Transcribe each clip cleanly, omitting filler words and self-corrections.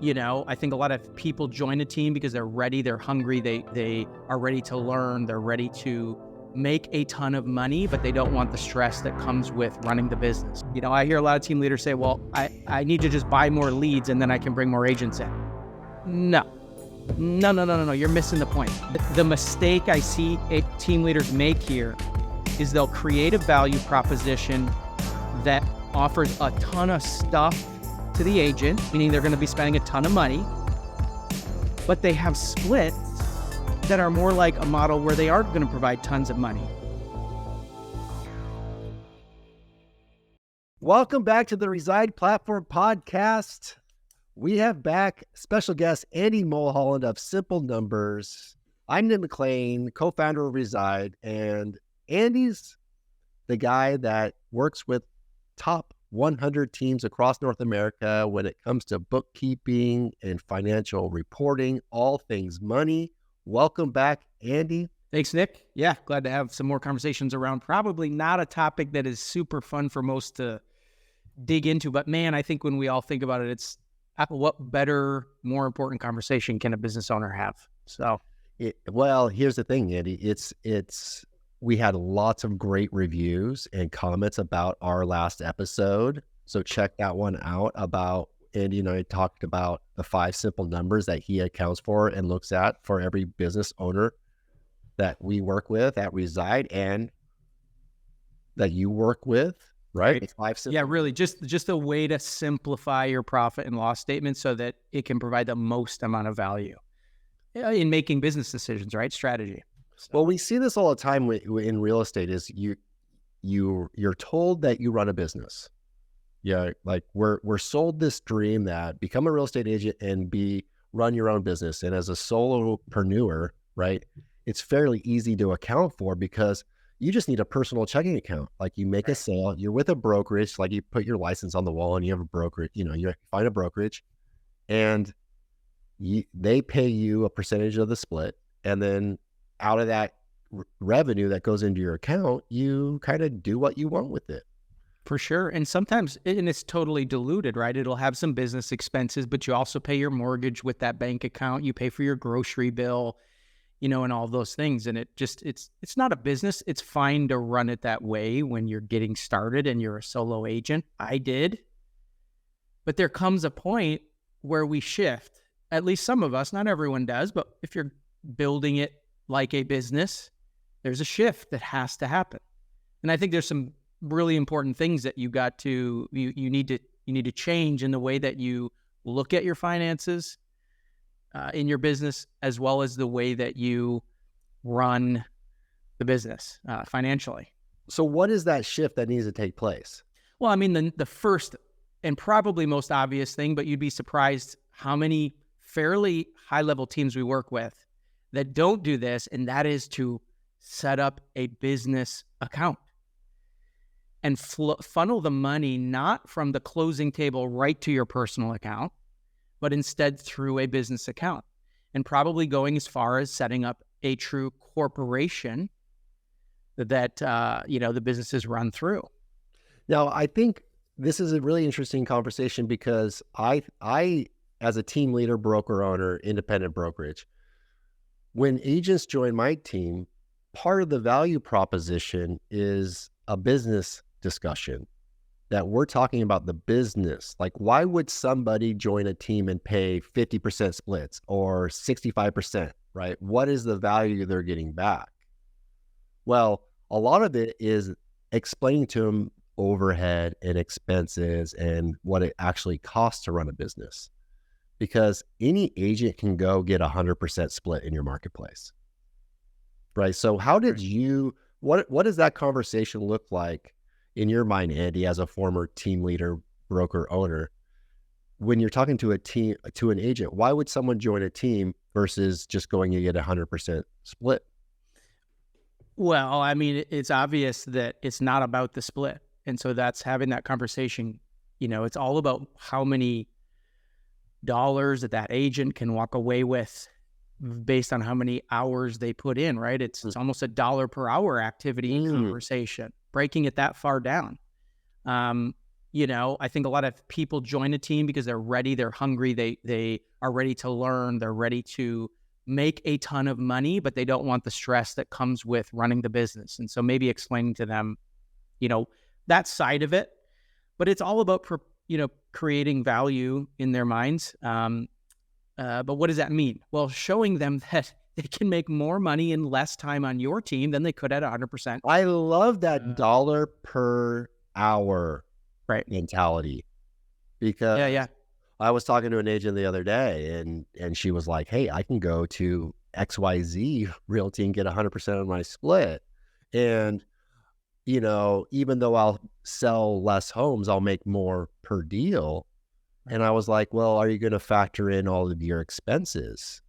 I think a lot of people join a team because they're ready, they're hungry, they are ready to learn, they're ready to make a ton of money, but they don't want the stress that comes with running the business. I hear a lot of team leaders say, well, I need to just buy more leads and then I can bring more agents in. No, you're missing the point. The mistake I see team leaders make here is they'll create a value proposition that offers a ton of stuff to the agent, meaning they're going to be spending a ton of money, but they have splits that are more like a model where they aren't going to provide tons of money. Welcome back to the Reside Platform podcast. We have back special guest Andy Mulholland of Simple Numbers. I'm Nick McLean, co-founder of Reside, and Andy's the guy that works with top 100 teams across North America when it comes to bookkeeping and financial reporting, all things money. Welcome back, Andy. Thanks, Nick. Yeah, glad to have some more conversations around probably not a topic that is super fun for most to dig into, but man, I think when we all think about it, it's what better, more important conversation can a business owner have? So, well, here's the thing, Andy. We had lots of great reviews and comments about our last episode. So check that one out. About Andy and I talked about the 5 simple numbers that he accounts for and looks at for every business owner that we work with at Reside and that you work with, right? It's 5 simple. Yeah, really just a way to simplify your profit and loss statement so that it can provide the most amount of value in making business decisions, right? Strategy. So. Well, we see this all the time in real estate is you're told that you run a business. Yeah, like we're sold this dream that become a real estate agent and run your own business. And as a solopreneur, right, it's fairly easy to account for because you just need a personal checking account. Like you make a sale, you're with a brokerage, like you put your license on the wall and you have a brokerage, you find a brokerage and they pay you a percentage of the split. And then out of that revenue that goes into your account, you kind of do what you want with it. For sure. And sometimes, and it's totally diluted, right? It'll have some business expenses, but you also pay your mortgage with that bank account. You pay for your grocery bill, and all those things. And it's not a business. It's fine to run it that way when you're getting started and you're a solo agent. I did. But there comes a point where we shift, at least some of us, not everyone does, but if you're building it like a business, there's a shift that has to happen. And I think there's some really important things that you need to change in the way that you look at your finances in your business, as well as the way that you run the business financially. So what is that shift that needs to take place? Well, I mean, the first and probably most obvious thing, but you'd be surprised how many fairly high-level teams we work with that don't do this, and that is to set up a business account and funnel the money not from the closing table right to your personal account, but instead through a business account, and probably going as far as setting up a true corporation that the businesses run through. Now, I think this is a really interesting conversation because I as a team leader, broker owner, independent brokerage, when agents join my team, part of the value proposition is a business discussion that we're talking about the business. Like, why would somebody join a team and pay 50% splits or 65%, right? What is the value they're getting back? Well, a lot of it is explaining to them overhead and expenses and what it actually costs to run a business. Because any agent can go get 100% split in your marketplace, right? So how did what does that conversation look like in your mind, Andy, as a former team leader, broker owner, when you're talking to an agent? Why would someone join a team versus just going and get 100% split? Well, I mean, it's obvious that it's not about the split. And so that's having that conversation. It's all about how many dollars that agent can walk away with based on how many hours they put in, right? It's almost $1 per hour activity conversation, breaking it that far down. I think a lot of people join a team because they're ready, they're hungry, they are ready to learn, they're ready to make a ton of money, but they don't want the stress that comes with running the business. And so maybe explaining to them, that side of it, but it's all about, creating value in their minds. But what does that mean? Well, showing them that they can make more money in less time on your team than they could at 100%. I love that dollar per hour mentality, because Yeah. I was talking to an agent the other day, and she was like, hey, I can go to XYZ Realty and get 100% of my split. And, even though I'll sell less homes, I'll make more per deal. And I was like, well, are you going to factor in all of your expenses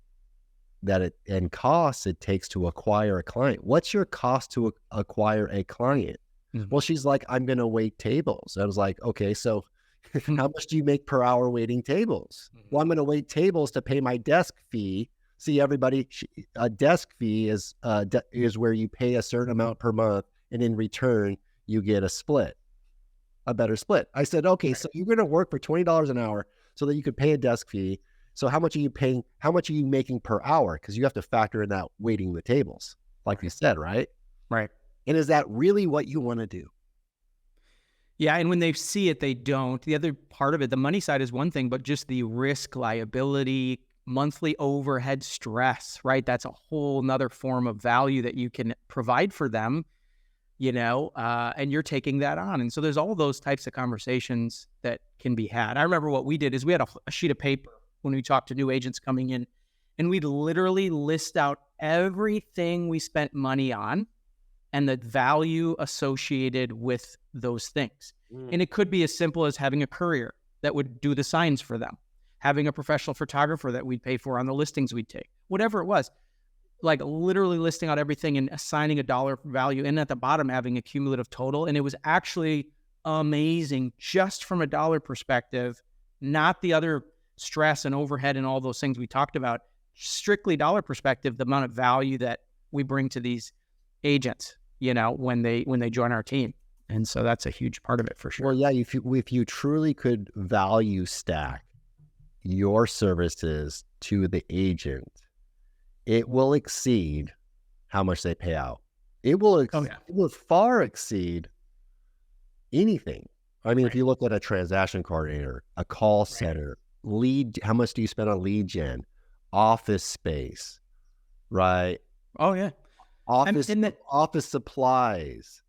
and costs it takes to acquire a client? What's your cost to acquire a client? Mm-hmm. Well, she's like, I'm going to wait tables. I was like, okay, so how much do you make per hour waiting tables? Mm-hmm. Well, I'm going to wait tables to pay my desk fee. See, everybody, a desk fee is where you pay a certain amount per month, and in return, you get a better split. I said, okay, so you're going to work for $20 an hour so that you could pay a desk fee. So how much are you paying? How much are you making per hour? Because you have to factor in that waiting the tables, like you said, right? Right. And is that really what you want to do? Yeah. And when they see it, they don't. The other part of it, the money side is one thing, but just the risk, liability, monthly overhead stress, right? That's a whole nother form of value that you can provide for them, and you're taking that on. And so there's all those types of conversations that can be had. I remember what we did is we had a sheet of paper when we talked to new agents coming in, and we'd literally list out everything we spent money on and the value associated with those things. And it could be as simple as having a courier that would do the signs for them, having a professional photographer that we'd pay for on the listings we'd take, whatever it was. Like literally listing out everything and assigning a dollar value, and at the bottom having a cumulative total. And it was actually amazing just from a dollar perspective, not the other stress and overhead and all those things we talked about, strictly dollar perspective, the amount of value that we bring to these agents, when they join our team. And so that's a huge part of it for sure. Well, yeah, if you truly could value stack your services to the agent, it will exceed how much they pay out. It will far exceed anything. I mean, if you look at a transaction coordinator, a call center, lead, how much do you spend on lead gen, office space, right? Oh yeah. Office supplies,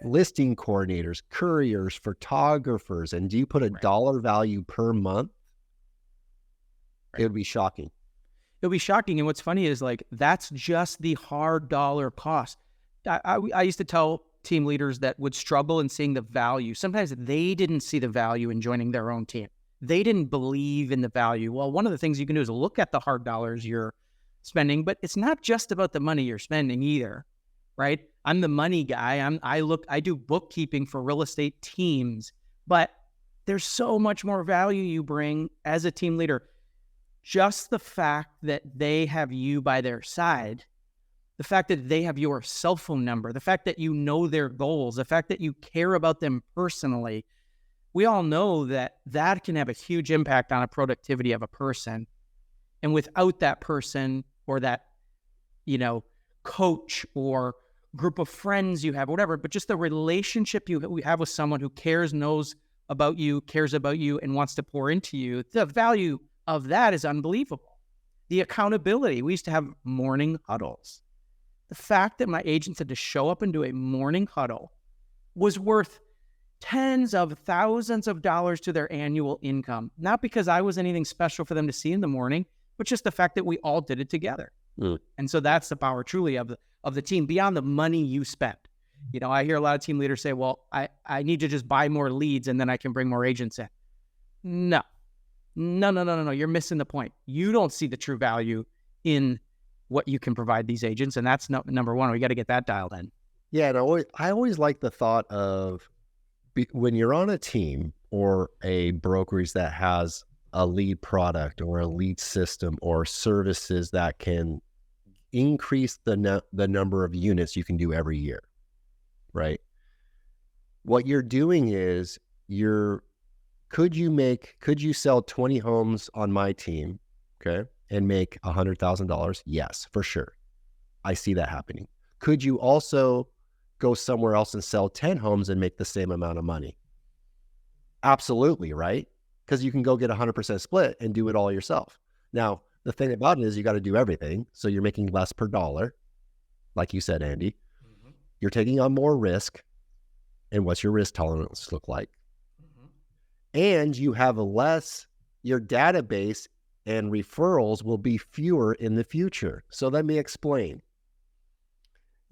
listing coordinators, couriers, photographers. And do you put a dollar value per month? It would be shocking. It'll be shocking. And what's funny is that's just the hard dollar cost. I used to tell team leaders that would struggle in seeing the value. Sometimes they didn't see the value in joining their own team. They didn't believe in the value. Well, one of the things you can do is look at the hard dollars you're spending, but it's not just about the money you're spending either, right? I'm the money guy. I do bookkeeping for real estate teams, but there's so much more value you bring as a team leader. Just the fact that they have you by their side, the fact that they have your cell phone number, the fact that you know their goals, the fact that you care about them personally, we all know that can have a huge impact on a productivity of a person. And without that person or that, coach or group of friends you have, whatever, but just the relationship you have with someone who knows about you, cares about you, and wants to pour into you, the value of that is unbelievable. The accountability. We used to have morning huddles. The fact that my agents had to show up and do a morning huddle was worth tens of thousands of dollars to their annual income. Not because I was anything special for them to see in the morning, but just the fact that we all did it together. And so that's the power truly of the team beyond the money you spend. I hear a lot of team leaders say, well, I need to just buy more leads and then I can bring more agents in. No. You're missing the point. You don't see the true value in what you can provide these agents. And that's number one. We got to get that dialed in. Yeah. And I always like the thought of when you're on a team or a brokerage that has a lead product or a lead system or services that can increase the number of units you can do every year, right? what you're doing is could you sell 20 homes on my team, okay, and make $100,000? Yes, for sure. I see that happening. Could you also go somewhere else and sell 10 homes and make the same amount of money? Absolutely, right? Because you can go get 100% split and do it all yourself. Now, the thing about it is you got to do everything. So you're making less per dollar. Like you said, Andy, you're taking on more risk. And what's your risk tolerance look like? And you have your database and referrals will be fewer in the future. So let me explain.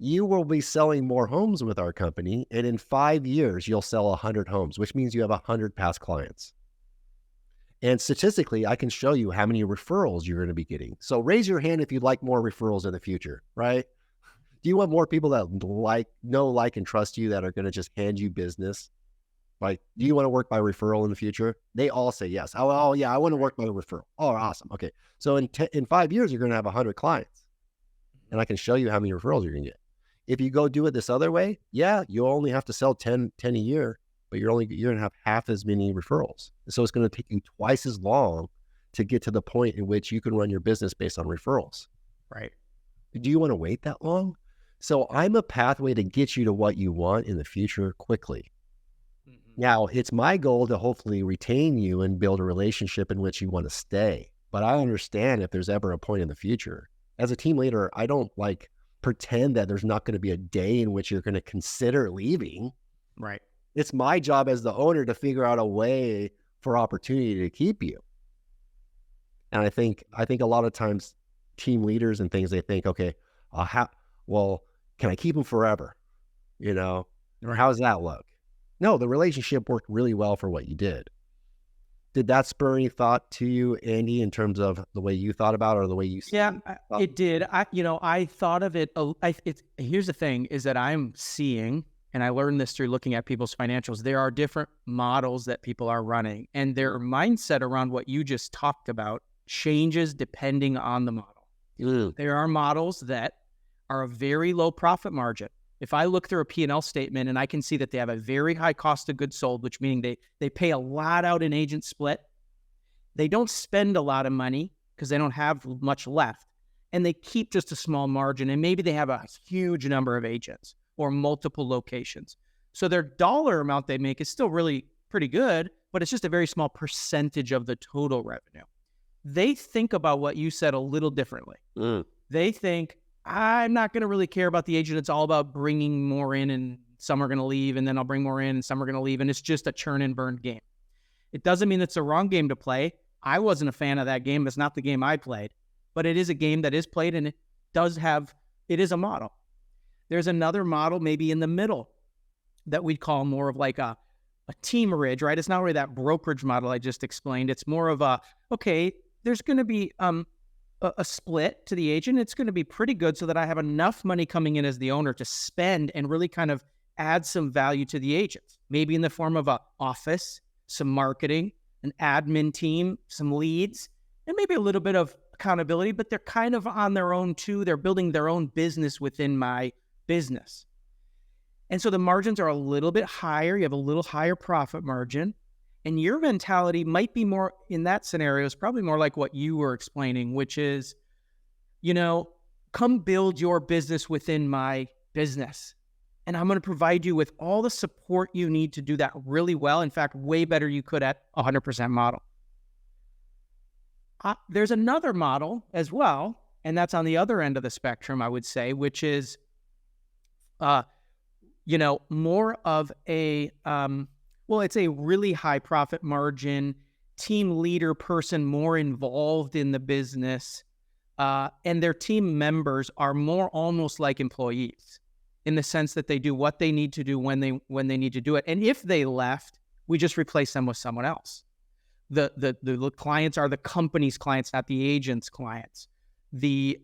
You will be selling more homes with our company, and in 5 years, you'll sell 100 homes, which means you have 100 past clients. And statistically, I can show you how many referrals you're going to be getting. So raise your hand if you'd like more referrals in the future, right? Do you want more people that know, like, and trust you that are going to just hand you business? Like, do you want to work by referral in the future? They all say yes. Oh yeah, I want to work by referral. Oh, awesome. Okay. So in 5 years, you're going to have 100 clients. And I can show you how many referrals you're going to get. If you go do it this other way, yeah, you'll only have to sell 10 a year, but you're going to have half as many referrals. So it's going to take you twice as long to get to the point in which you can run your business based on referrals. Right. Do you want to wait that long? So I'm a pathway to get you to what you want in the future quickly. Now, it's my goal to hopefully retain you and build a relationship in which you want to stay. But I understand if there's ever a point in the future. As a team leader, I don't pretend that there's not going to be a day in which you're going to consider leaving. Right. It's my job as the owner to figure out a way for opportunity to keep you. And I think a lot of times team leaders and things, they think, okay, can I keep them forever? Or how does that look? No, the relationship worked really well for what you did. Did that spur any thought to you, Andy, in terms of the way you thought about it or the way you see it? Yeah, it did. I thought of it. Here's the thing is that I'm seeing, and I learned this through looking at people's financials, there are different models that people are running, and their mindset around what you just talked about changes depending on the model. There are models that are a very low profit margin. If I look through a P&L statement and I can see that they have a very high cost of goods sold, which meaning they pay a lot out in agent split, they don't spend a lot of money because they don't have much left, and they keep just a small margin, and maybe they have a huge number of agents or multiple locations. So their dollar amount they make is still really pretty good, but it's just a very small percentage of the total revenue. They think about what you said a little differently. They think, I'm not going to really care about the agent. It's all about bringing more in, and some are going to leave, and then I'll bring more in, and some are going to leave, and it's just a churn and burn game. It doesn't mean it's the wrong game to play. I wasn't a fan of that game. It's not the game I played, but it is a game that is played, and it is a model. There's another model maybe in the middle that we'd call more of like a teamerage, right? It's not really that brokerage model I just explained. It's more of there's going to be a split to the agent. It's going to be pretty good so that I have enough money coming in as the owner to spend and really kind of add some value to the agents, maybe in the form of an office, some marketing, an admin team, some leads, and maybe a little bit of accountability, but they're kind of on their own too. They're building their own business within my business. And so the margins are a little bit higher. You have a little higher profit margin. And your mentality might be more in that scenario is probably more like what you were explaining, which is, come build your business within my business. And I'm going to provide you with all the support you need to do that really well. In fact, way better you could at 100% model. There's another model as well, and that's on the other end of the spectrum, I would say, which is, more of a, it's a really high profit margin, team leader person more involved in the business, and their team members are more almost like employees in the sense that they do what they need to do when they need to do it. And if they left, we just replace them with someone else. The clients are the company's clients, not the agent's clients. The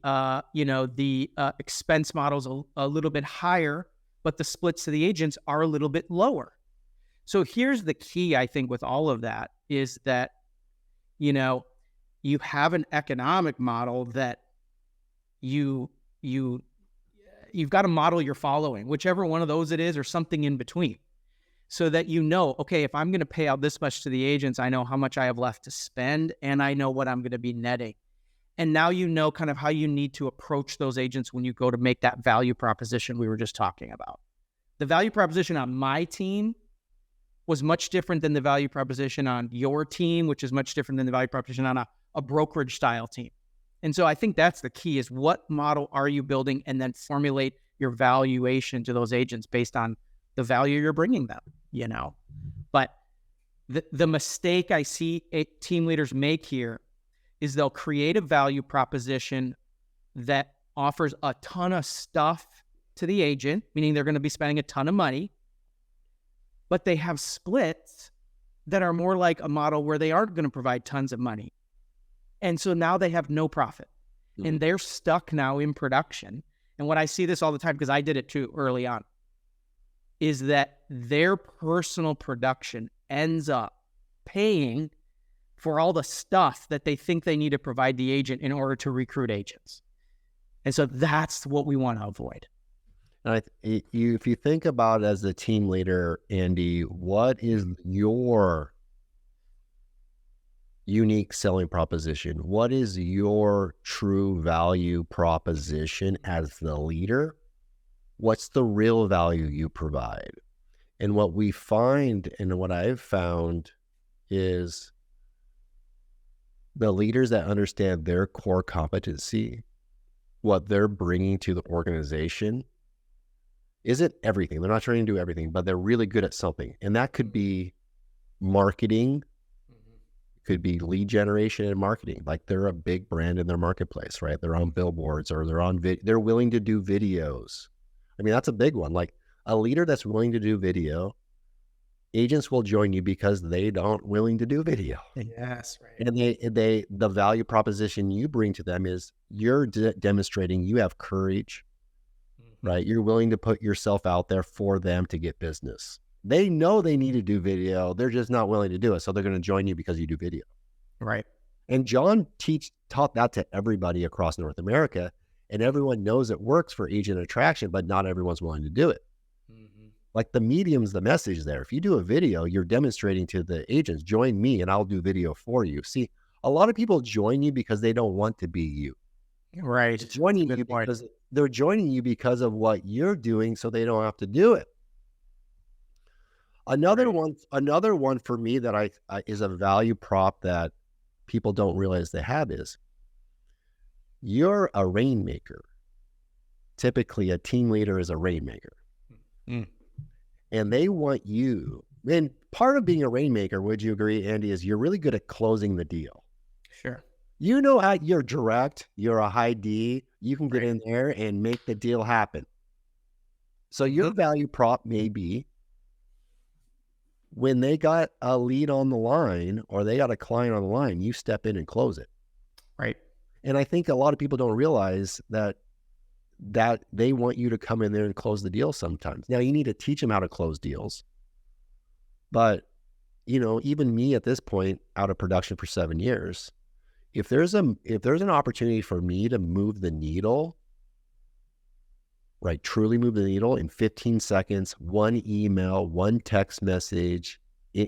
expense model's a little bit higher, but the splits to the agents are a little bit lower. So here's the key, I think, with all of that is that, you have an economic model that you've got a model you're following, whichever one of those it is, or something in between. so that you know, okay, if I'm going to pay out this much to the agents, I know how much I have left to spend, and I know what I'm going to be netting. And now you know kind of how you need to approach those agents when you go to make that value proposition we were just talking about. The value proposition on my team was much different than the value proposition on your team, which is much different than the value proposition on a brokerage style team. And so I think that's the key, is what model are you building, and then formulate your valuation to those agents based on the value you're bringing them, you know. But the mistake I see team leaders make here is they'll create a value proposition that offers a ton of stuff to the agent, meaning they're going to be spending a ton of money, but they have splits that are more like a model where they aren't going to provide tons of money. And so now they have no profit, and they're stuck now in production. And what I see this all the time, because I did it too early on, is that their personal production ends up paying for all the stuff that they think they need to provide the agent in order to recruit agents. And so that's what we want to avoid. And if you think about it as a team leader, Andy, what is your unique selling proposition? What is your true value proposition as the leader? What's the real value you provide? And what we find, and what I've found, is the leaders that understand their core competency, what they're bringing to the organization, isn't everything. They're not trying to do everything, but they're really good at something. And that could be marketing, could be lead generation and marketing. Like, they're a big brand in their marketplace, right? They're on billboards, or they're on they're willing to do videos. I mean, that's a big one. Like, a leader that's willing to do video, agents will join you because they aren't willing to do video. Yes, right. And the value proposition you bring to them is you're demonstrating you have courage, right? You're willing to put yourself out there for them to get business. They know they need to do video. They're just not willing to do it. So they're going to join you because you do video. Right. And John taught that to everybody across North America, and everyone knows it works for agent attraction, but not everyone's willing to do it. Like, the medium's the message there. If you do a video, you're demonstrating to the agents, join me and I'll do video for you. See, a lot of people join you because they don't want to be you. Right. Joining you because they're joining you because of what you're doing, so they don't have to do it. Another one for me that I is a value prop that people don't realize they have is, you're a rainmaker. Typically, a team leader is a rainmaker. And they want you, and part of being a rainmaker, would you agree, Andy, is you're really good at closing the deal. Sure. You know how you're direct, you're a high D, you can get in there and make the deal happen. So your value prop may be, when they got a lead on the line, or they got a client on the line, you step in and close it. Right. And I think a lot of people don't realize that they want you to come in there and close the deal sometimes. Now, you need to teach them how to close deals. But, you know, even me at this point, out of production for 7 years, if there's an opportunity for me to move the needle, right, truly move the needle in 15 seconds, one email, one text message,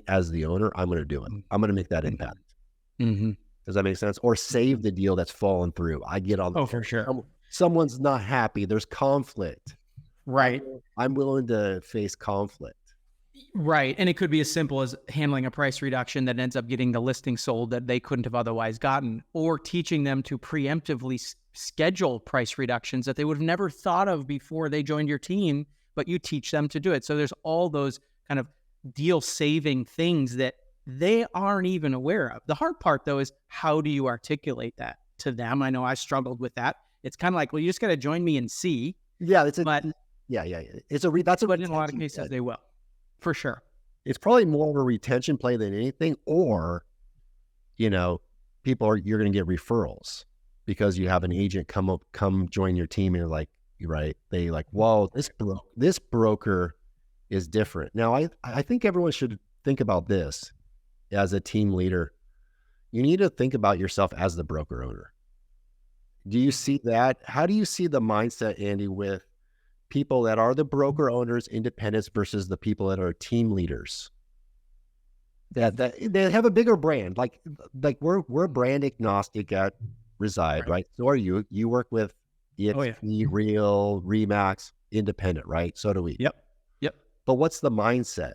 as the owner, I'm going to do it. I'm going to make that impact. Does that make sense? Or save the deal that's fallen through. I get on. Oh, for sure. Someone's not happy. There's conflict. Right. I'm willing to face conflict. Right. And it could be as simple as handling a price reduction that ends up getting the listing sold that they couldn't have otherwise gotten, or teaching them to preemptively schedule price reductions that they would have never thought of before they joined your team, but you teach them to do it. So there's all those kind of deal saving things that they aren't even aware of. The hard part, though, is how do you articulate that to them? I know I struggled with that. It's kind of like, well, you just got to join me and see. Yeah, but in a lot of cases they will, for sure. It's probably more of a retention play than anything, or, you know, you're going to get referrals because you have an agent come join your team, and like, right, they like, whoa, this broker is different. Now, I think everyone should think about this as a team leader. You need to think about yourself as the broker owner. Do you see that? How do you see the mindset, Andy, with people that are the broker owners, independents versus the people that are team leaders. That they have a bigger brand. Like we're brand agnostic at Reside, right? So are you. You work with EXP, Real, Remax, independent, right? So do we. Yep. But what's the mindset?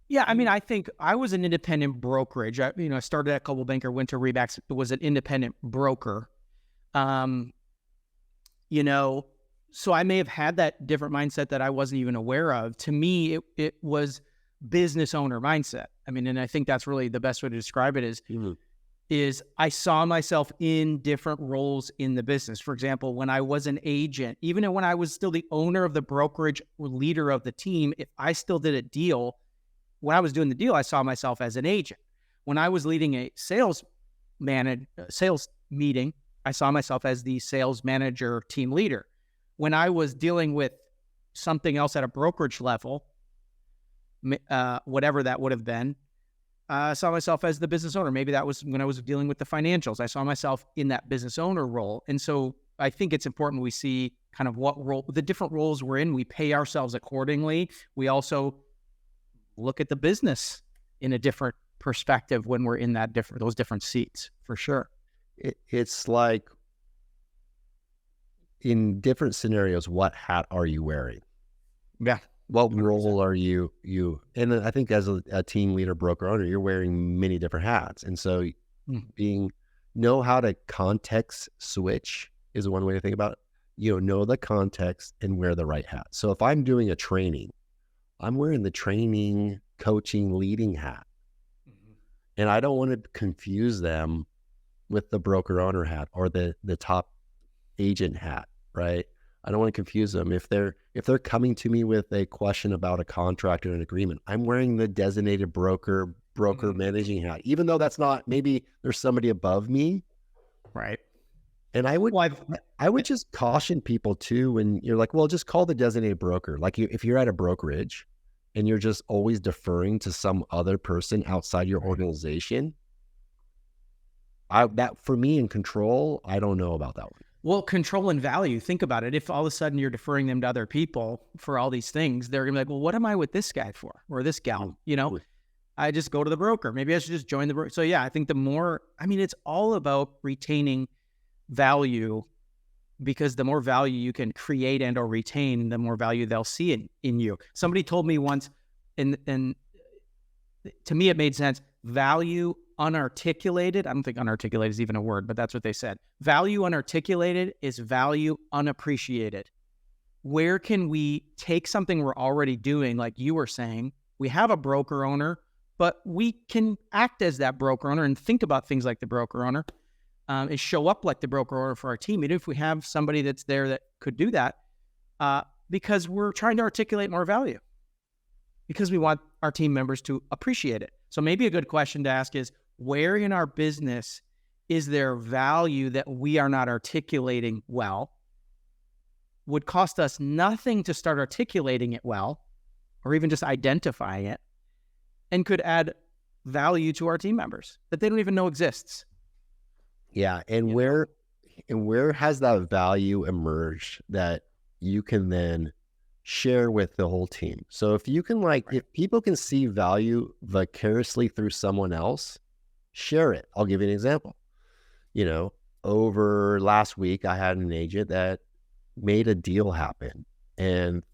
Yeah, I mean, I think I was an independent brokerage. I started at Global Banker, went to Remax, was an independent broker. So I may have had that different mindset that I wasn't even aware of. To me, it was business owner mindset. I mean, and I think that's really the best way to describe it is I saw myself in different roles in the business. For example, when I was an agent, even when I was still the owner of the brokerage or leader of the team, if I still did a deal, when I was doing the deal, I saw myself as an agent. When I was leading a sales meeting, I saw myself as the sales manager, team leader. When I was dealing with something else at a brokerage level, whatever that would have been, I saw myself as the business owner. Maybe that was when I was dealing with the financials. I saw myself in that business owner role. And so I think it's important we see kind of what role, the different roles we're in. We pay ourselves accordingly. We also look at the business in a different perspective when we're in those different seats, for sure. It's like in different scenarios, what hat are you wearing? Yeah. What 100%. Role are you? And I think as a team leader, broker owner, you're wearing many different hats. And so know how to context switch is one way to think about it. Know the context and wear the right hat. So if I'm doing a training, I'm wearing the training, coaching, leading hat. And I don't want to confuse them with the broker owner hat or the top agent hat, right? I don't want to confuse them. If they're coming to me with a question about a contract or an agreement, I'm wearing the designated broker managing hat, even though that's not, maybe there's somebody above me. Right. And I would just caution people too, when you're like, well, just call the designated broker. Like if you're at a brokerage and you're just always deferring to some other person outside your organization, that for me in control, I don't know about that one. Well, control and value. Think about it. If all of a sudden you're deferring them to other people for all these things, they're going to be like, well, what am I with this guy for? Or this gal? I just go to the broker. Maybe I should just join the broker. So yeah, I think it's all about retaining value, because the more value you can create and or retain, the more value they'll see in you. Somebody told me once, and to me it made sense, value unarticulated. I don't think unarticulated is even a word, but that's what they said. Value unarticulated is value unappreciated. Where can we take something we're already doing, like you were saying, we have a broker owner, but we can act as that broker owner and think about things like the broker owner, and show up like the broker owner for our team, even if we have somebody that's there that could do that, because we're trying to articulate more value, because we want our team members to appreciate it. So maybe a good question to ask is, where in our business is there value that we are not articulating well? Would cost us nothing to start articulating it well, or even just identifying it, and could add value to our team members that they don't even know exists. Yeah. And where has that value emerged that you can then share with the whole team? So if you can if people can see value vicariously through someone else, share it. I'll give you an example. Over last week, I had an agent that made a deal happen, and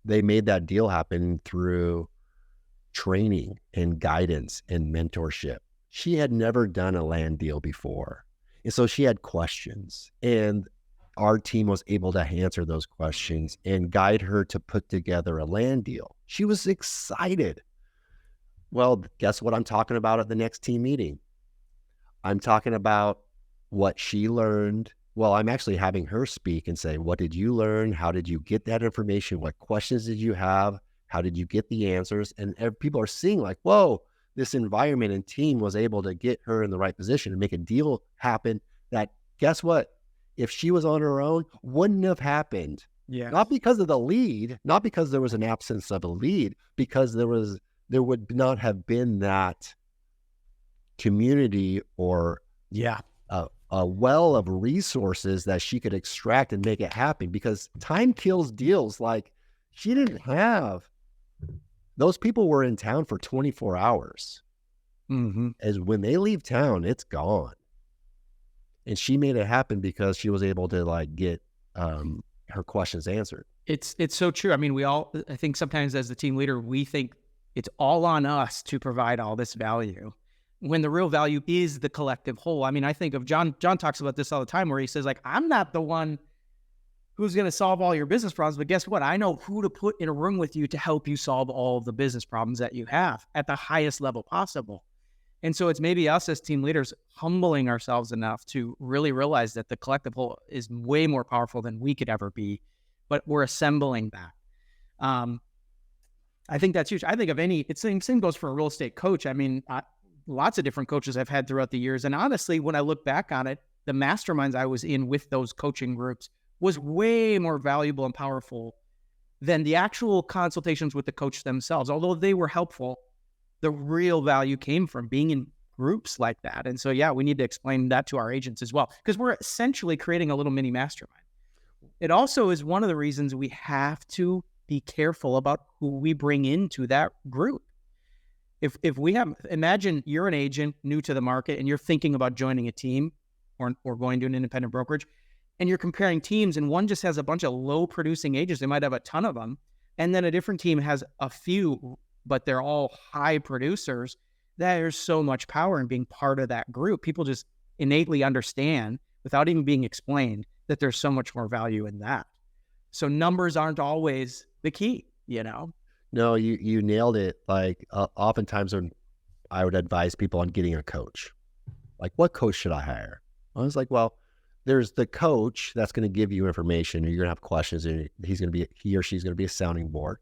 they made that deal happen through training and guidance and mentorship. She had never done a land deal before. And so she had questions, and our team was able to answer those questions and guide her to put together a land deal. She was excited. Well, guess what I'm talking about at the next team meeting? I'm talking about what she learned. Well, I'm actually having her speak and say, what did you learn? How did you get that information? What questions did you have? How did you get the answers? And people are seeing like, whoa, this environment and team was able to get her in the right position and make a deal happen that, guess what? If she was on her own, wouldn't have happened. Yeah. Not because of the lead, not because there was an absence of a lead, because there would not have been that community or a well of resources that she could extract and make it happen, because time kills deals. Like, she didn't have, those people were in town for 24 hours. As when they leave town, it's gone. And she made it happen because she was able to like get her questions answered. It's so true. I mean, I think sometimes as the team leader, we think it's all on us to provide all this value, when the real value is the collective whole. I mean, I think of John talks about this all the time, where he says, like, I'm not the one who's going to solve all your business problems, but guess what? I know who to put in a room with you to help you solve all of the business problems that you have at the highest level possible. And so it's maybe us as team leaders humbling ourselves enough to really realize that the collective whole is way more powerful than we could ever be, but we're assembling that. I think that's huge. I think of same goes for a real estate coach. I mean, lots of different coaches I've had throughout the years. And honestly, when I look back on it, the masterminds I was in with those coaching groups was way more valuable and powerful than the actual consultations with the coach themselves. Although they were helpful, the real value came from being in groups like that. And so, yeah, we need to explain that to our agents as well, because we're essentially creating a little mini mastermind. It also is one of the reasons we have to be careful about who we bring into that group. If we have, imagine you're an agent new to the market and you're thinking about joining a team or going to an independent brokerage, and you're comparing teams, and one just has a bunch of low producing agents. They might have a ton of them. And then a different team has a few, but they're all high producers. There's so much power in being part of that group. People just innately understand, without even being explained, that there's so much more value in that. So numbers aren't always the key, you know? No, you nailed it. Like, oftentimes when I would advise people on getting a coach, like, what coach should I hire? I was like, well, there's the coach that's going to give you information, or you're going to have questions, and he or she's going to be a sounding board.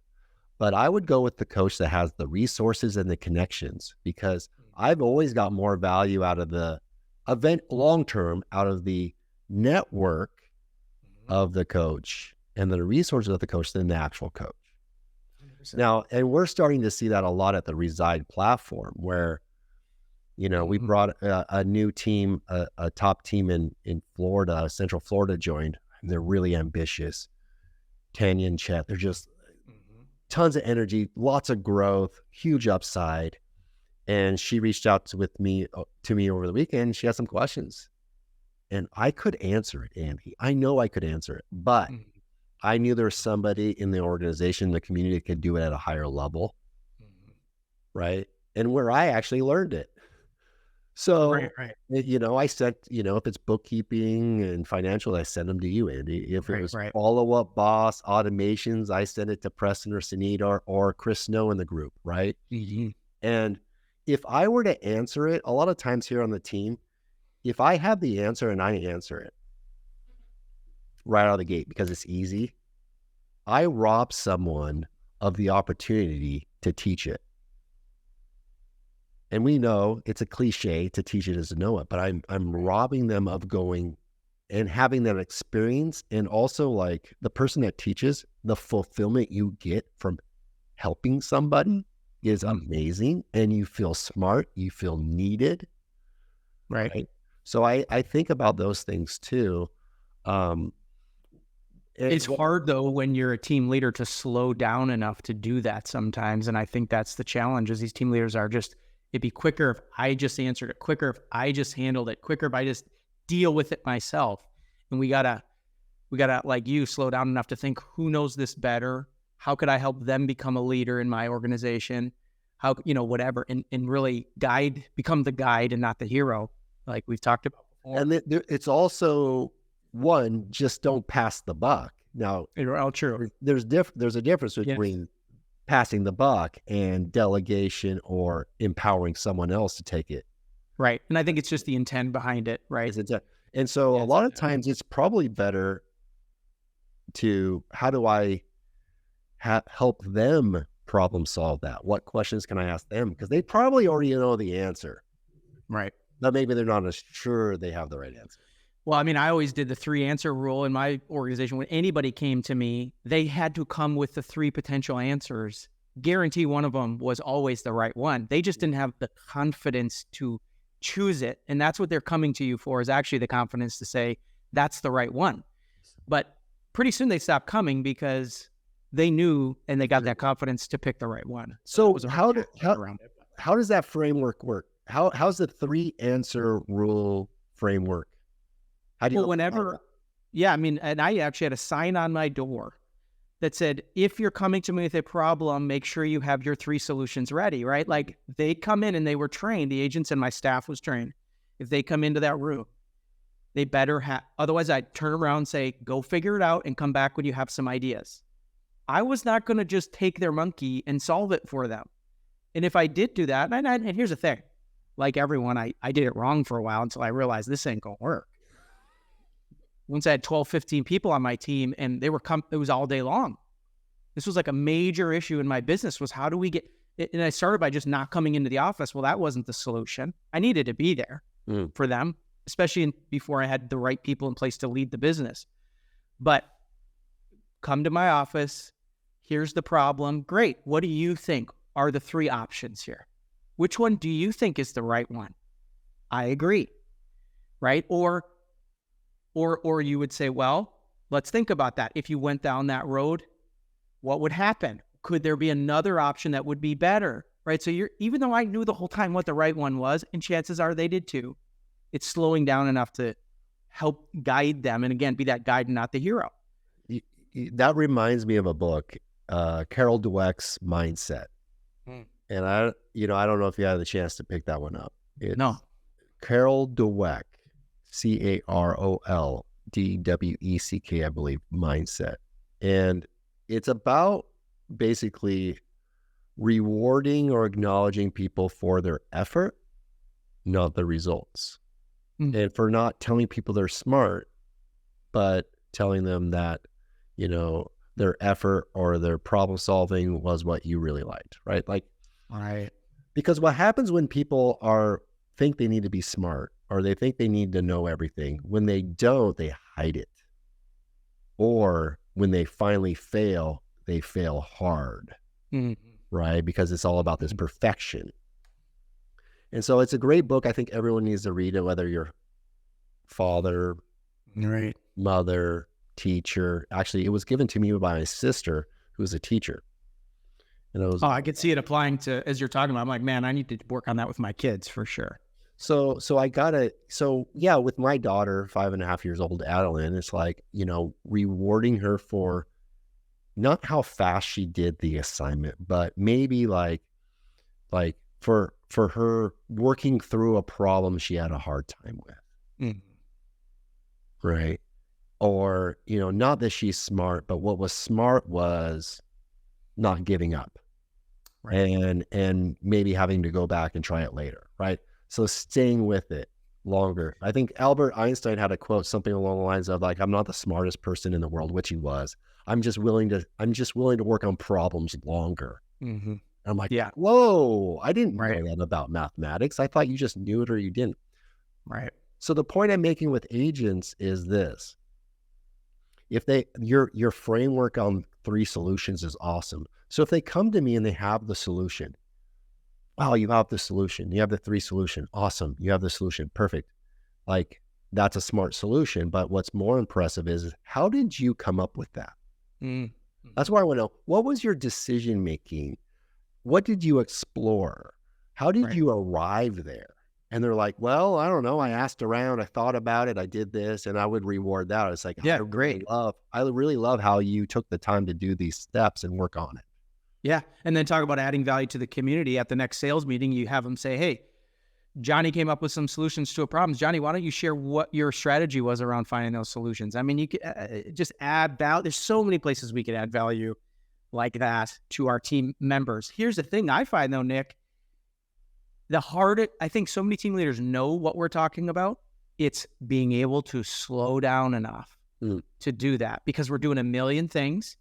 But I would go with the coach that has the resources and the connections, because I've always got more value out of the event long-term, out of the network of the coach and the resources of the coach than the actual coach. 100%. Now, and we're starting to see that a lot at the Reside platform, where, you know, we brought a new team, a top team in Florida, Central Florida joined. They're really ambitious. Tanya and Chet, they're just tons of energy, lots of growth, huge upside. And she reached out to me over the weekend. She had some questions, and I could answer it, Andy. I know I could answer it, but I knew there was somebody in the organization, the community, that could do it at a higher level, right? And where I actually learned it. So, right. You know, I sent, you know, if it's bookkeeping and financial, I send them to you, Andy. If it was follow-up, boss, automations, I send it to Preston or Sunita or Chris Snow in the group, right? And if I were to answer it, a lot of times here on the team, if I have the answer and I answer it right out of the gate because it's easy, I rob someone of the opportunity to teach it. And we know it's a cliche to teach it as to know it, but I'm robbing them of going and having that experience. And also, like, the person that teaches, the fulfillment you get from helping somebody is amazing. And you feel smart, you feel needed. Right. So I think about those things too. It's hard though, when you're a team leader, to slow down enough to do that sometimes. And I think that's the challenge, is these team leaders are just, it'd be quicker if I just answered it, quicker if I just handled it, quicker if I just deal with it myself. And we gotta, like you, slow down enough to think, who knows this better? How could I help them become a leader in my organization? How, you know, whatever, and really become the guide and not the hero, like we've talked about before. And it's also, one, just don't pass the buck. Now, true. There's a difference between passing the buck and delegation or empowering someone else to take it. Right. And I think it's just the intent behind it, right? And so a lot of times it's probably better to, how do I help them problem solve that? What questions can I ask them? Because they probably already know the answer. Right. But maybe they're not as sure they have the right answer. Well, I mean, I always did the 3 answer rule in my organization. When anybody came to me, they had to come with the 3 potential answers. Guarantee one of them was always the right one. They just didn't have the confidence to choose it. And that's what they're coming to you for, is actually the confidence to say, that's the right one. But pretty soon they stopped coming because they knew and they got that confidence to pick the right one. So how does that framework work? How's the 3-answer rule framework? How do you I mean, and I actually had a sign on my door that said, if you're coming to me with a problem, make sure you have your 3 solutions ready, right? Like, they come in and they were trained, the agents and my staff was trained. If they come into that room, they better have, otherwise I'd turn around and say, go figure it out and come back when you have some ideas. I was not going to just take their monkey and solve it for them. And if I did do that, and here's the thing, like everyone, I did it wrong for a while until I realized this ain't going to work. Once I had 12, 15 people on my team and they were it was all day long. This was like a major issue in my business, was how do we get, and I started by just not coming into the office. Well, that wasn't the solution. I needed to be there for them, especially before I had the right people in place to lead the business. But come to my office. Here's the problem. Great. What do you think are the 3 options here? Which one do you think is the right one? I agree. Right? Or you would say, well, let's think about that. If you went down that road, what would happen? Could there be another option that would be better? Right? So even though I knew the whole time what the right one was, and chances are they did too, it's slowing down enough to help guide them. And again, be that guide and not the hero. That reminds me of a book, Carol Dweck's Mindset. And I don't know if you had the chance to pick that one up. No. Carol Dweck, CarolDweck, I believe, Mindset. And it's about basically rewarding or acknowledging people for their effort, not the results. And for not telling people they're smart, but telling them that, their effort or their problem solving was what you really liked, right? Right. Because what happens when people think they need to be smart, or they think they need to know everything, when they don't, they hide it. Or when they finally fail, they fail hard, right? Because it's all about this perfection. And so it's a great book. I think everyone needs to read it, whether you're father, right, mother, teacher. Actually, it was given to me by my sister, who was a teacher. And I could see it applying to, as you're talking about. I'm like, man, I need to work on that with my kids for sure. So with my daughter, 5.5 years old, Ellyn, it's like, rewarding her for not how fast she did the assignment, but maybe like for her working through a problem she had a hard time with. Right. Or, not that she's smart, but what was smart was not giving up, right? And maybe having to go back and try it later. Right. So staying with it longer. I think Albert Einstein had a quote, something along the lines of like, I'm not the smartest person in the world, which he was. I'm just willing to work on problems longer. I'm like, yeah, whoa, I didn't know that about mathematics. I thought you just knew it or you didn't. Right. So the point I'm making with agents is this. If your framework on 3 solutions is awesome. So if they come to me and they have the solution, wow, you have the solution. You have the 3 solution. Awesome. You have the solution. Perfect. Like, that's a smart solution. But what's more impressive is how did you come up with that? That's why I want to know, what was your decision making? What did you explore? How did you arrive there? And they're like, well, I don't know. I asked around. I thought about it. I did this, and I would reward that. It's like, yeah, great. I really love how you took the time to do these steps and work on it. Yeah. And then talk about adding value to the community. At the next sales meeting, you have them say, hey, Johnny came up with some solutions to a problem. Johnny, why don't you share what your strategy was around finding those solutions? I mean, you could just add value. There's so many places we could add value like that to our team members. Here's the thing I find though, Nick, I think so many team leaders know what we're talking about. It's being able to slow down enough to do that, because we're doing a million things.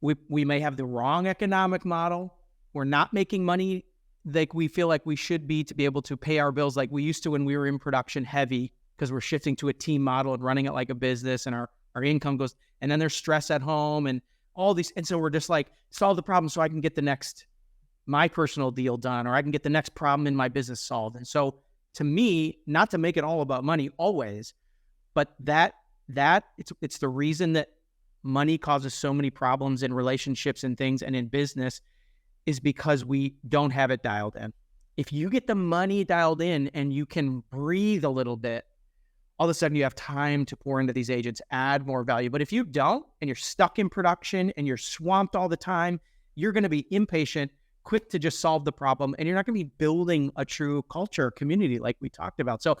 We may have the wrong economic model. We're not making money like we feel like we should be to be able to pay our bills like we used to when we were in production heavy, because we're shifting to a team model and running it like a business, and our income goes, and then there's stress at home and all these. And so we're just like, solve the problem so I can get my personal deal done, or I can get the next problem in my business solved. And so to me, not to make it all about money always, but it's the reason that money causes so many problems in relationships and things and in business is because we don't have it dialed in. If you get the money dialed in and you can breathe a little bit, all of a sudden you have time to pour into these agents, add more value. But if you don't, and you're stuck in production and you're swamped all the time, you're going to be impatient, quick to just solve the problem, and you're not going to be building a true culture, community like we talked about. So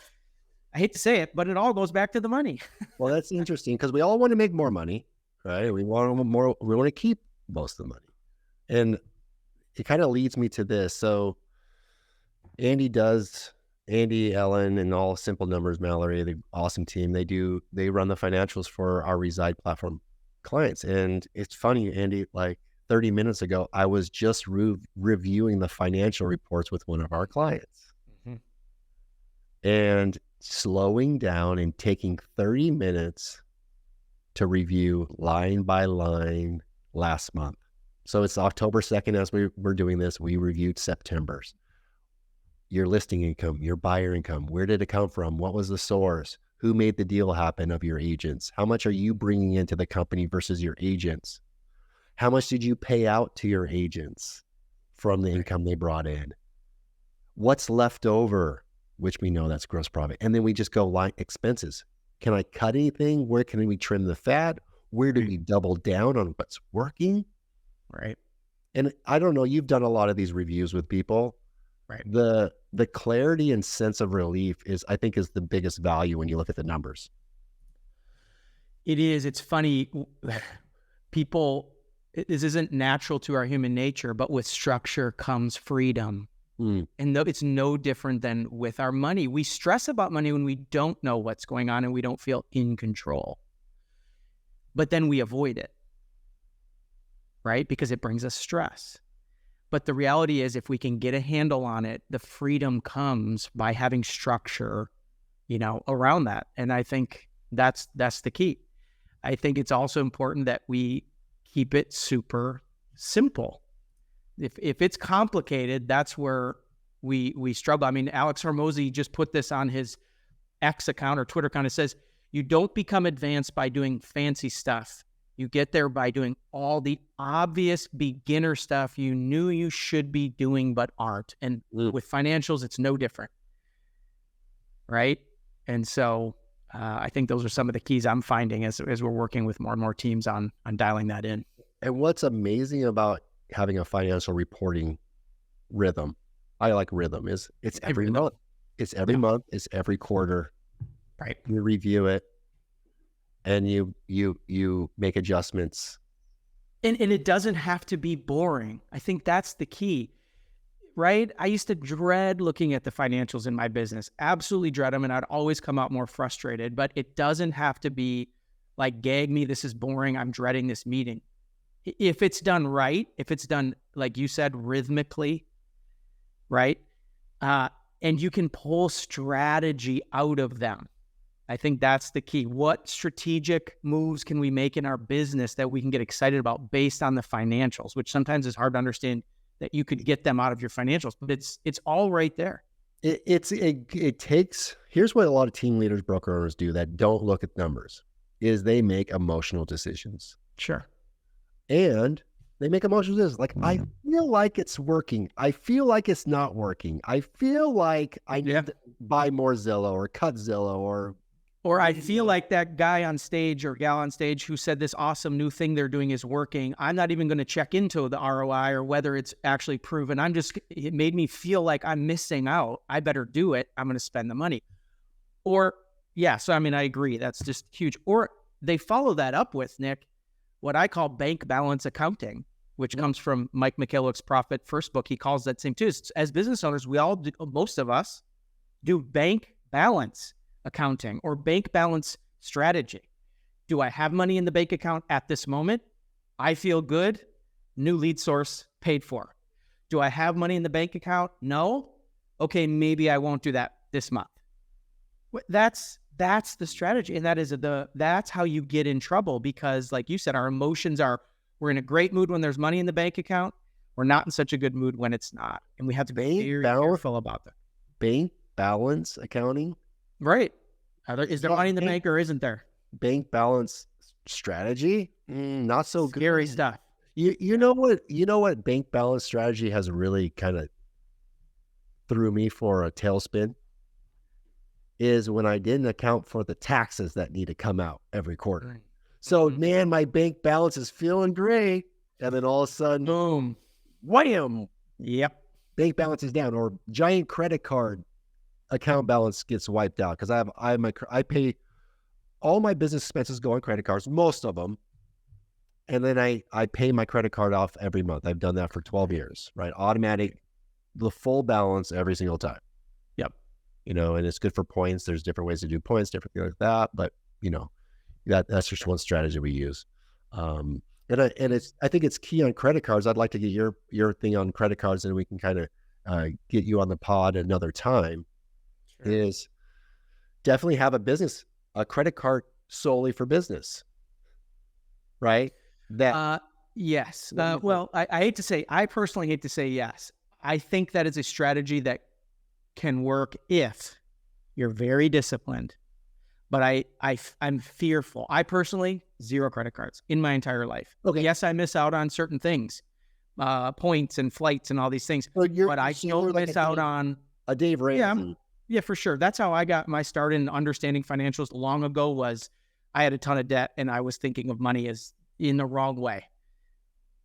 I hate to say it, but it all goes back to the money. Well, that's interesting because we all want to make more money, right? We want more. We want to keep most of the money, and it kind of leads me to this. So Andy, Ellyn, and all Simple Numbers, Mallory, the awesome team, they run the financials for our Reside Platform clients. And it's funny, Andy, like 30 minutes ago, I was just reviewing the financial reports with one of our clients. And slowing down and taking 30 minutes to review line by line last month. So it's October 2nd as we're doing this. We reviewed September's. Your listing income, your buyer income, where did it come from? What was the source? Who made the deal happen of your agents? How much are you bringing into the company versus your agents? How much did you pay out to your agents from the income they brought in? What's left over, which we know that's gross profit. And then we just go line expenses. Can I cut anything? Where can we trim the fat? Where do we double down on what's working? Right. And I don't know, you've done a lot of these reviews with people. Right. The clarity and sense of relief I think is the biggest value when you look at the numbers. It is. It's funny. This isn't natural to our human nature, but with structure comes freedom. And it's no different than with our money. We stress about money when we don't know what's going on and we don't feel in control. But then we avoid it, right? Because it brings us stress. But the reality is, if we can get a handle on it, the freedom comes by having structure, around that. And I think that's the key. I think it's also important that we keep it super simple. If it's complicated, that's where we struggle. I mean, Alex Hormozy just put this on his X account or Twitter account. It says, you don't become advanced by doing fancy stuff. You get there by doing all the obvious beginner stuff you knew you should be doing but aren't. And with financials, it's no different, right? And so I think those are some of the keys I'm finding as we're working with more and more teams on dialing that in. And what's amazing about having a financial reporting rhythm, I like rhythm, is it's every month. It's every month. It's every quarter. Right. You review it. And you make adjustments. And it doesn't have to be boring. I think that's the key, right? I used to dread looking at the financials in my business, absolutely dread them. And I'd always come out more frustrated, but it doesn't have to be like, gag me, this is boring, I'm dreading this meeting. If it's done right, if it's done, like you said, rhythmically, right? And you can pull strategy out of them. I think that's the key. What strategic moves can we make in our business that we can get excited about based on the financials, which sometimes is hard to understand that you could get them out of your financials, but it's all right there. It takes, here's what a lot of team leaders, broker owners do that don't look at numbers, is they make emotional decisions. Sure. And they make emotional decisions. Like, I feel like it's working. I feel like it's not working. I feel like I need to buy more Zillow or cut Zillow Or I feel like that guy on stage or gal on stage who said this awesome new thing they're doing is working. I'm not even going to check into the ROI or whether it's actually proven. It made me feel like I'm missing out. I better do it. I'm going to spend the money. Or, so I mean, I agree. That's just huge. Or they follow that up with, Nick, what I call bank balance accounting, which comes from Mike McKelloch's Profit First book. He calls that same too. As business owners, most of us do bank balance accounting or bank balance strategy. Do I have money in the bank account at this moment? I feel good. New lead source paid for. Do I have money in the bank account? No. Okay, maybe I won't do that this month. That's the strategy, and that's how you get in trouble, because like you said, our emotions are, we're in a great mood when there's money in the bank account. We're not in such a good mood when it's not, and we have to be very careful about that. balance accounting. Right. Is there money in the bank or isn't there? Bank balance strategy, not so good. Scary stuff. You know what bank balance strategy has really kind of threw me for a tailspin is when I didn't account for the taxes that need to come out every quarter. Right. So man, my bank balance is feeling great, and then all of a sudden, Boom. wham! Yep. Bank balance is down, or giant credit card account balance gets wiped out because I pay all my business expenses go on credit cards, most of them. And then I pay my credit card off every month. I've done that for 12 years, right? Automatic, the full balance every single time. Yep. And it's good for points. There's different ways to do points, different things like that. But, that's just one strategy we use. I think it's key on credit cards. I'd like to get your thing on credit cards, and we can kind of get you on the pod another time. Sure. Is definitely have a credit card solely for business, right? Yes. Well, I personally hate to say yes. I think that is a strategy that can work if you're very disciplined, but I'm fearful. I personally, 0 credit cards in my entire life. Okay. Yes, I miss out on certain things, points and flights and all these things, but I don't miss out on a Dave Ramsey. Yeah, for sure. That's how I got my start in understanding financials long ago. Was I had a ton of debt and I was thinking of money as in the wrong way.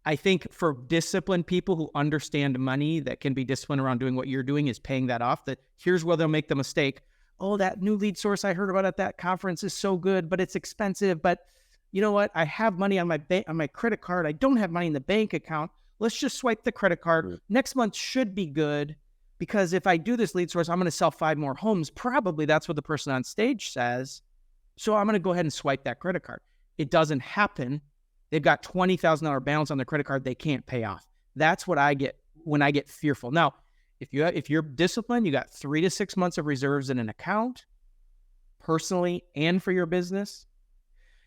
I think for disciplined people who understand money, that can be disciplined around doing what you're doing, is paying that off. That here's where they'll make the mistake. Oh, that new lead source I heard about at that conference is so good, but it's expensive. But you know what? I have money on my credit card. I don't have money in the bank account. Let's just swipe the credit card. Next month should be good, because if I do this lead source, I'm going to sell 5 more homes. Probably that's what the person on stage says. So I'm going to go ahead and swipe that credit card. It doesn't happen. They've got $20,000 balance on their credit card they can't pay off. That's what I get when I get fearful. Now, if you're disciplined, you got 3 to 6 months of reserves in an account, personally and for your business.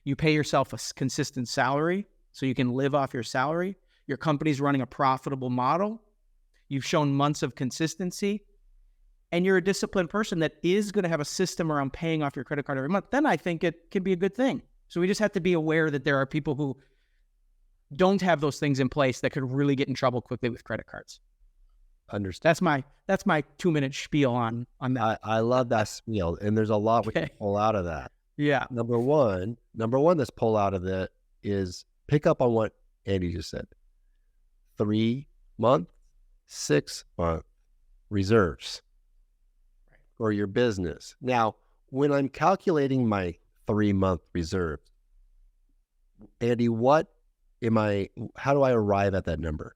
You pay yourself a consistent salary so you can live off your salary. Your company's running a profitable model. You've shown months of consistency, and you're a disciplined person that is going to have a system around paying off your credit card every month. Then I think it can be a good thing. So we just have to be aware that there are people who don't have those things in place that could really get in trouble quickly with credit cards. Understand. That's my 2-minute spiel on that. I love that spiel, and there's a lot we can pull out of that. Yeah. Number one that's pull out of it is pick up on what Andy just said. 3-month, 6-month reserves for your business. Now, when I'm calculating my 3-month reserve, Andy, how do I arrive at that number?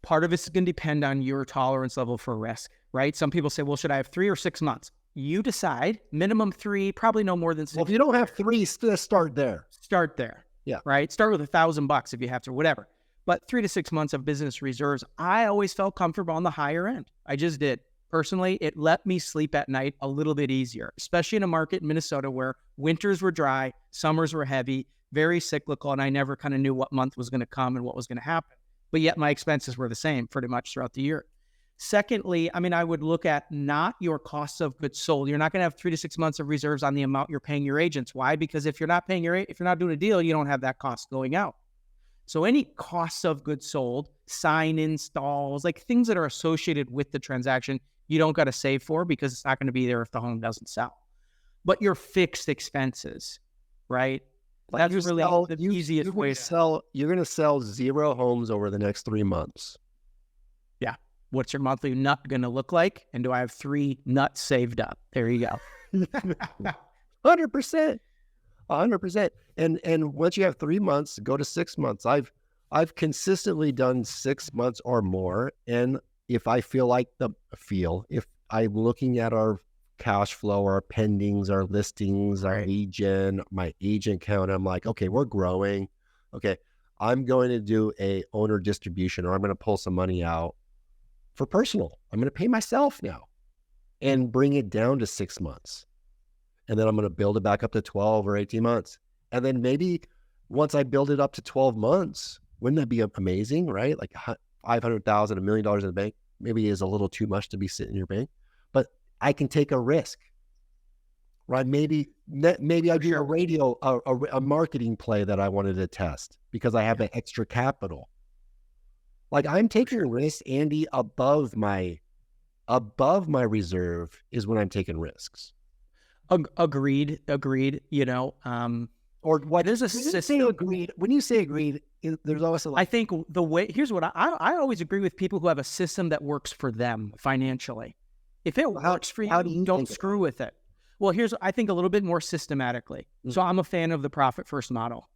Part of it's going to depend on your tolerance level for risk, right? Some people say, well, should I have 3 or 6 months? You decide. Minimum 3, probably no more than 6. Well, if you don't have 3, start there. Start there. Yeah. Right? Start with $1,000 if you have to, whatever. But 3 to 6 months of business reserves, I always felt comfortable on the higher end. I just did. Personally, it let me sleep at night a little bit easier, especially in a market in Minnesota where winters were dry, summers were heavy, very cyclical, and I never kind of knew what month was going to come and what was going to happen. But yet my expenses were the same pretty much throughout the year. Secondly, I would look at not your costs of goods sold. You're not going to have 3 to 6 months of reserves on the amount you're paying your agents. Why? Because if you're not doing a deal, you don't have that cost going out. So any costs of goods sold, sign installs, like things that are associated with the transaction, you don't got to save for because it's not going to be there if the home doesn't sell. But your fixed expenses, right? That's really the easiest way to sell. You're going to sell 0 homes over the next 3 months. Yeah. What's your monthly nut going to look like? And do I have 3 nuts saved up? There you go. 100%. 100%. And once you have 3 months, go to 6 months. I've consistently done 6 months or more. And if I feel like if I'm looking at our cash flow, our pendings, our listings, our agent, my agent count, I'm like, okay, we're growing. Okay, I'm going to do a owner distribution, or I'm going to pull some money out for personal. I'm going to pay myself now and bring it down to 6 months. And then I'm going to build it back up to 12 or 18 months. And then maybe once I build it up to 12 months, wouldn't that be amazing, right? Like $500,000, $1 million in the bank maybe is a little too much to be sitting in your bank. But I can take a risk, right? Maybe I do a marketing play that I wanted to test because I have an extra capital. Like I'm taking a risk, Andy, above my reserve is when I'm taking risks. Agreed. Or what there's a when you say system. agreed, when you say agreed, there's also I think the way, here's what I always agree with people who have a system that works for them financially. If it works for you, don't screw with it. Well, I think a little bit more systematically. So I'm a fan of the profit first model,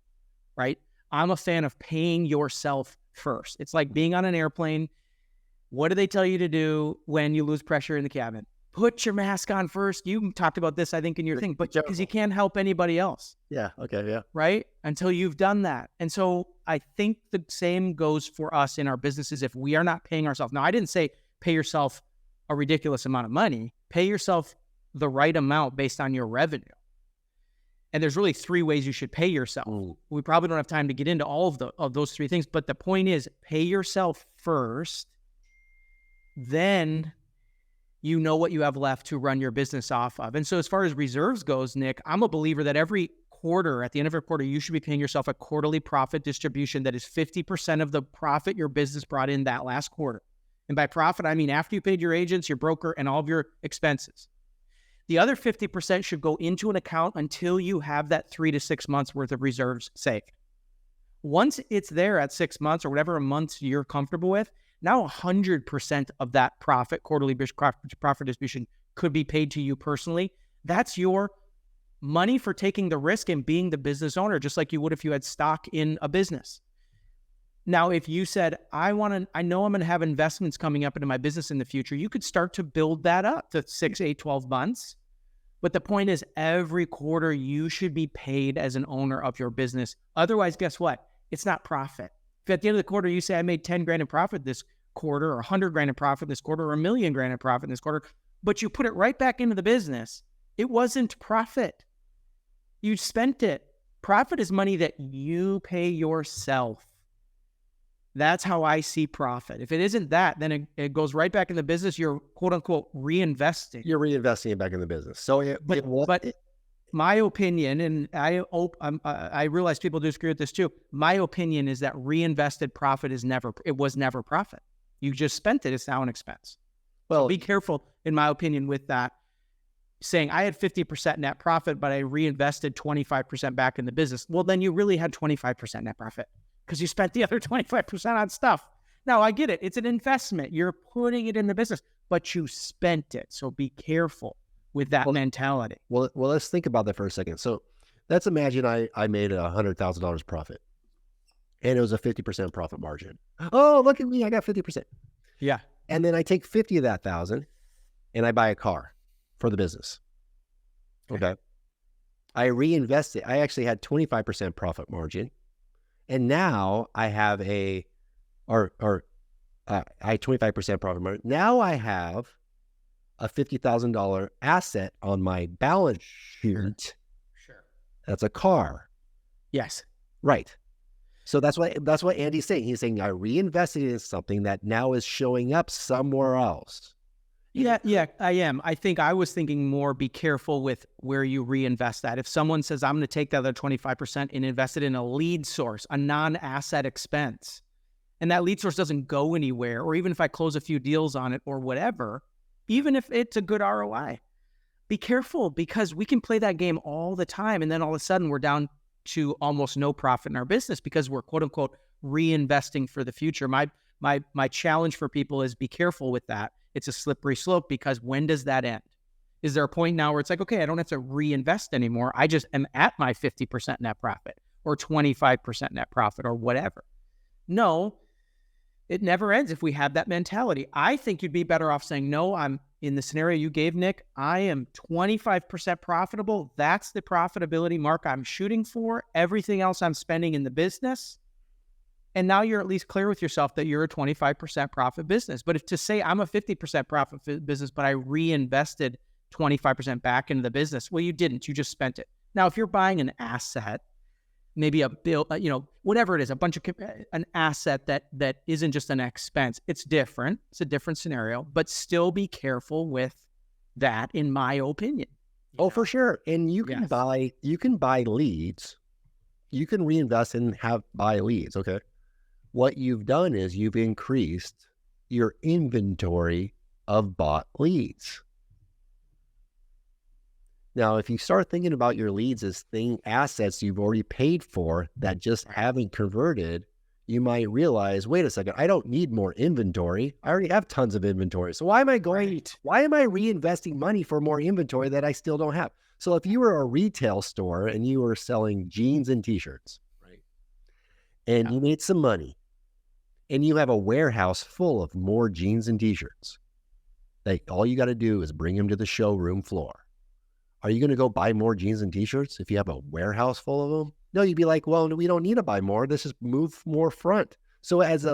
right? I'm a fan of paying yourself first. It's like being on an airplane. What do they tell you to do when you lose pressure in the cabin? Put your mask on first. You talked about this, I think, in your thing, but because you can't help anybody else. Yeah. Okay. Yeah. Right? Until you've done that. And so I think the same goes for us in our businesses if we are not paying ourselves. Now, I didn't say pay yourself a ridiculous amount of money. Pay yourself the right amount based on your revenue. And there's really 3 ways you should pay yourself. We probably don't have time to get into all of those 3 things, but the point is pay yourself first, then you know what you have left to run your business off of. And so as far as reserves goes, Nick, I'm a believer that every quarter, at the end of every quarter, you should be paying yourself a quarterly profit distribution that is 50% of the profit your business brought in that last quarter. And by profit, I mean after you paid your agents, your broker, and all of your expenses. The other 50% should go into an account until you have that 3 to 6 months worth of reserves saved. Once it's there at 6 months or whatever months you're comfortable with, now 100% of that quarterly profit distribution could be paid to you personally. That's your money for taking the risk and being the business owner, just like you would if you had stock in a business. Now, if you said, I know I'm going to have investments coming up into my business in the future, you could start to build that up to 6, 8, 12 months. But the point is, every quarter you should be paid as an owner of your business. Otherwise, guess what? It's not profit. If at the end of the quarter you say I made 10 grand in profit this quarter, or 100 grand in profit this quarter, or $1 million in profit this quarter, but you put it right back into the business, it wasn't profit. You spent it. Profit is money that you pay yourself. That's how I see profit. If it isn't that, then it goes right back in the business. You're quote unquote reinvesting. You're reinvesting it back in the business. So, but my opinion, and I realize people disagree with this too. My opinion is that reinvested profit was never profit. You just spent it. It's now an expense. Well, so be careful, in my opinion, with that. Saying I had 50% net profit, but I reinvested 25% back in the business. Well, then you really had 25% net profit because you spent the other 25% on stuff. Now, I get it. It's an investment. You're putting it in the business, but you spent it. So be careful with that mentality. Well, let's think about that for a second. So let's imagine I made $100,000 profit and it was a 50% profit margin. Oh, look at me. I got 50%. Yeah. And then I take 50 of that 1,000 and I buy a car for the business. Okay. I reinvest it. I actually had 25% profit margin. And now I have I 25% profit margin. Now I have a $50,000 asset on my balance sheet. Sure. That's a car. Yes. Right. So that's what Andy's saying. He's saying I reinvested in something that now is showing up somewhere else. Yeah, I am. I think I was thinking more, be careful with where you reinvest that. If someone says, I'm going to take the other 25% and invest it in a lead source, a non-asset expense, and that lead source doesn't go anywhere, or even if I close a few deals on it or whatever, even if it's a good ROI, be careful, because we can play that game all the time. And then all of a sudden we're down to almost no profit in our business because we're quote unquote reinvesting for the future. My challenge for people is be careful with that. It's a slippery slope, because when does that end? Is there a point now where it's like, okay, I don't have to reinvest anymore. I just am at my 50% net profit or 25% net profit or whatever. No, it never ends if we have that mentality. I think you'd be better off saying, no, I'm in the scenario you gave, Nick, I am 25% profitable. That's the profitability mark I'm shooting for. Everything else I'm spending in the business. And now you're at least clear with yourself that you're a 25% profit business. But if to say I'm a 50% profit business, but I reinvested 25% back into the business, well, you didn't. You just spent it. Now, if you're buying an asset, maybe a bill, whatever it is, an asset that isn't just an expense, it's different. It's a different scenario. But still be careful with that, in my opinion. Oh, for sure. And you can buy leads. You can reinvest and buy leads. Okay. What you've done is you've increased your inventory of bought leads. Now, if you start thinking about your leads as assets you've already paid for that just haven't converted, you might realize, wait a second, I don't need more inventory. I already have tons of inventory. So why am I reinvesting money for more inventory that I still don't have? So if you were a retail store and you were selling jeans and t-shirts, right? And you made some money and you have a warehouse full of more jeans and t-shirts, all you got to do is bring them to the showroom floor. Are you going to go buy more jeans and t-shirts if you have a warehouse full of them? No, you'd be like, well, we don't need to buy more. Let's just move more front. So it's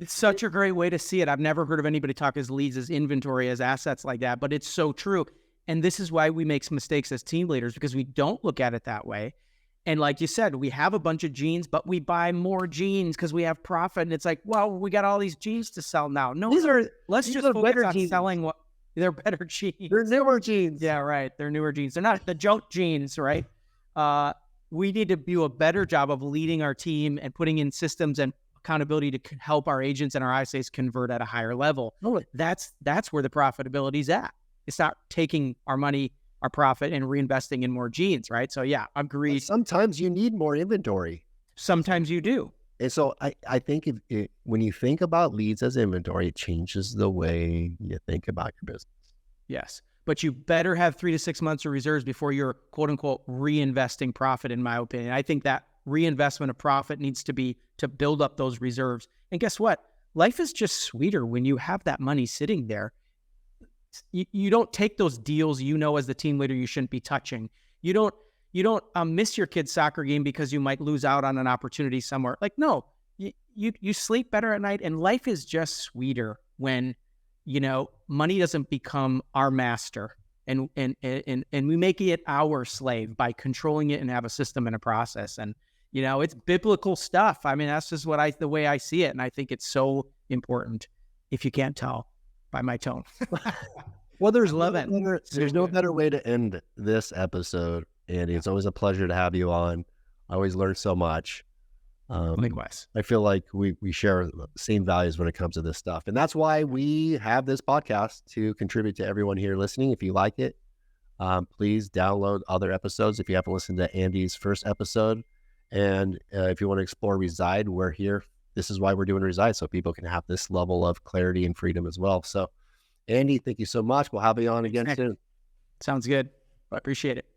such a great way to see it. I've never heard of anybody talk as leads, as inventory, as assets like that, but it's so true. And this is why we make some mistakes as team leaders, because we don't look at it that way. And like you said, we have a bunch of jeans, but we buy more jeans because we have profit. And it's like, well, we got all these jeans to sell now. No, let's just focus on selling what they're better jeans. They're newer jeans. Yeah, right. They're newer jeans. They're not the junk jeans, right? We need to do a better job of leading our team and putting in systems and accountability to help our agents and our ISAs convert at a higher level. Totally. That's where the profitability is at. It's not taking our money, our profit, and reinvesting in more jeans, right? So yeah, agreed. But sometimes you need more inventory. Sometimes you do. And so I think when you think about leads as inventory, it changes the way you think about your business. Yes. But you better have 3 to 6 months of reserves before you're, quote unquote, reinvesting profit, in my opinion. I think that reinvestment of profit needs to be to build up those reserves. And guess what? Life is just sweeter when you have that money sitting there. You don't take those deals, as the team leader, you shouldn't be touching. You don't miss your kid's soccer game because you might lose out on an opportunity somewhere. Like, no, you sleep better at night, and life is just sweeter when money doesn't become our master and we make it our slave by controlling it and have a system and a process. And, it's biblical stuff. I mean, that's just the way I see it. And I think it's so important, if you can't tell by my tone. Well, there's no better way to end this episode, Andy. It's always a pleasure to have you on. I always learn so much. Likewise. I feel like we share the same values when it comes to this stuff. And that's why we have this podcast, to contribute to everyone here listening. If you like it, please download other episodes if you haven't listened to Andy's first episode. And if you want to explore Reside, we're here. This is why we're doing Reside, so people can have this level of clarity and freedom as well. So, Andy, thank you so much. We'll have you on again soon. Sounds good. I appreciate it.